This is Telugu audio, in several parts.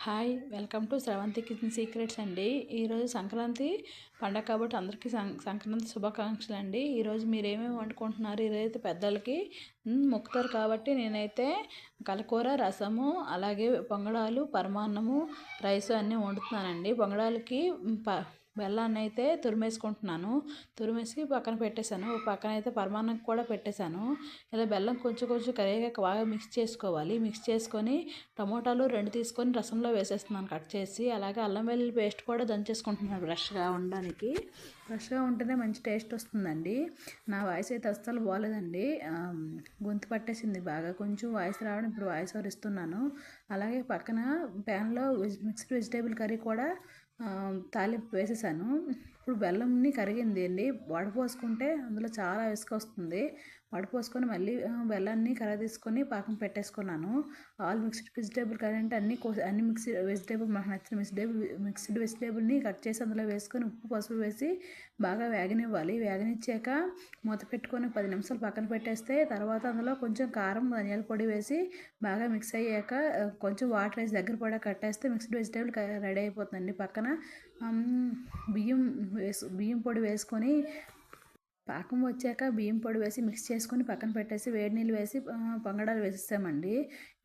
Hi welcome to Sravanthi kitchen secrets అండి. ఈరోజు సంక్రాంతి పండగ కాబట్టి అందరికీ సంక్రాంతి శుభాకాంక్షలు అండి. ఈరోజు మీరు ఏమేమి వండుకుంటున్నారు? ఈరోజైతే పెద్దలకి మొక్కుతారు కాబట్టి నేనైతే కలకూర, రసము, అలాగే పొంగడాలు, పరమాన్నము, రైస్ అన్నీ వండుతున్నానండి. పొంగడాలకి బెల్లాన్ని అయితే తురిమేసుకుంటున్నాను. తురిమేసి పక్కన పెట్టేశాను. పక్కన అయితే పరమాన్నం కూడా పెట్టేశాను. ఇలా బెల్లం కొంచెం కొంచెం కరిగాక బాగా మిక్స్ చేసుకోవాలి. మిక్స్ చేసుకొని టమోటాలు 2 తీసుకొని రసంలో వేసేస్తున్నాను కట్ చేసి. అలాగే అల్లం వెల్లుల్లి పేస్ట్ కూడా దంచేసుకుంటున్నాను ఫ్రెష్గా ఉండడానికి. ఫ్రెష్గా ఉంటేనే మంచి టేస్ట్ వస్తుందండి. నా వాయిస్ అయితే అస్సలు బాగాలేదండి. గొంతు పట్టేసింది బాగా. కొంచెం వాయిస్ రావడం ఇప్పుడు వాయిస్ ఓవర్ ఇస్తున్నాను. అలాగే పక్కన ప్యాన్లో మిక్స్డ్ వెజిటేబుల్ కర్రీ కూడా తాలింపు వేసేసాను. ఇప్పుడు బెల్లంని కరిగింది అండి. వడపోసుకుంటే అందులో చాలా ఇసుక వస్తుంది. వడపోసుకొని మళ్ళీ బెల్లాన్ని తీసుకొని పాకం పెట్టేసుకున్నాను. ఆల్ మిక్స్డ్ వెజిటేబుల్ కర్రీ అంటే అన్ని మిక్స్డ్ వెజిటేబుల్ మనకు నచ్చిన మిక్స్డ్ వెజిటేబుల్ని కట్ చేసి అందులో వేసుకొని ఉప్పు పసుపు వేసి బాగా వేగనివ్వాలి. వేగనిచ్చాక మూత పెట్టుకొని 10 నిమిషాలు పక్కన పెట్టేస్తే తర్వాత అందులో కొంచెం కారం, ధనియాల పొడి వేసి బాగా మిక్స్ అయ్యాక కొంచెం వాటర్ వేసి దగ్గర పడా కట్టేస్తే మిక్స్డ్ వెజిటేబుల్ రెడీ అయిపోతుందండి. పక్కన బియ్యం పొడి వేసుకొని పాకం వచ్చాక బియ్యం పొడి వేసి మిక్స్ చేసుకొని పక్కన పెట్టేసి వేడి నీళ్ళు వేసి పొంగడాలు వేసేసామండి.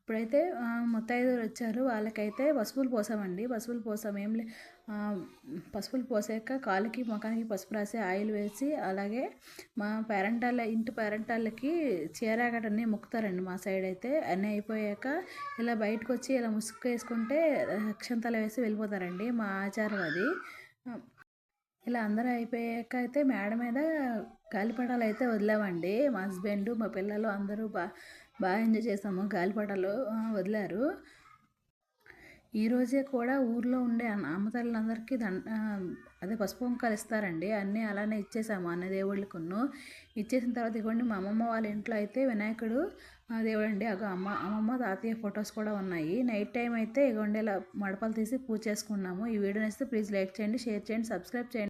ఇప్పుడైతే ముత్తైదువులు వచ్చారు. వాళ్ళకైతే పసుపులు పోసామండి. పసుపులు పోసాక కాళ్ళకి ముఖానికి పసుపు రాసి ఆయిల్ వేసి అలాగే మా ఇంటి పేరెంటాళ్ళకి చీర గట్రా మొక్కుతారండి. మా సైడ్ అయితే అన్నీ అయిపోయాక ఇలా బయటకు వచ్చి ఇలా ముసుగు వేసుకుంటే అక్షంతలు వేసి వెళ్ళిపోతారండి. మా ఆచారం అది. ఇలా అందరూ అయిపోయాక అయితే మేడ మీద గాలిపటాలు అయితే వదిలామండి. మా హస్బెండ్, మా పిల్లలు అందరూ బాగా ఎంజాయ్ చేసాము. గాలిపటాలు వదిలారు. ఈరోజే కూడా ఊర్లో ఉండే అమ్మతల్లందరికీ అదే పసుపు కుంకాలు ఇస్తారండి. అన్నీ అలానే ఇచ్చేసాము అన్ని దేవుళ్ళకును. ఇచ్చేసిన తర్వాత ఇవ్వండి మా అమ్మమ్మ వాళ్ళ ఇంట్లో అయితే వినాయకుడు దేవుడండి. అమ్మమ్మ తాతయ్య ఫొటోస్ కూడా ఉన్నాయి. నైట్ టైం అయితే ఇవ్వండి ఇలా మడపలు తీసి పూజ చేసుకున్నాము. ఈ వీడియో నచ్చితే ప్లీజ్ లైక్ చేయండి, షేర్ చేయండి, సబ్స్క్రైబ్ చేయండి.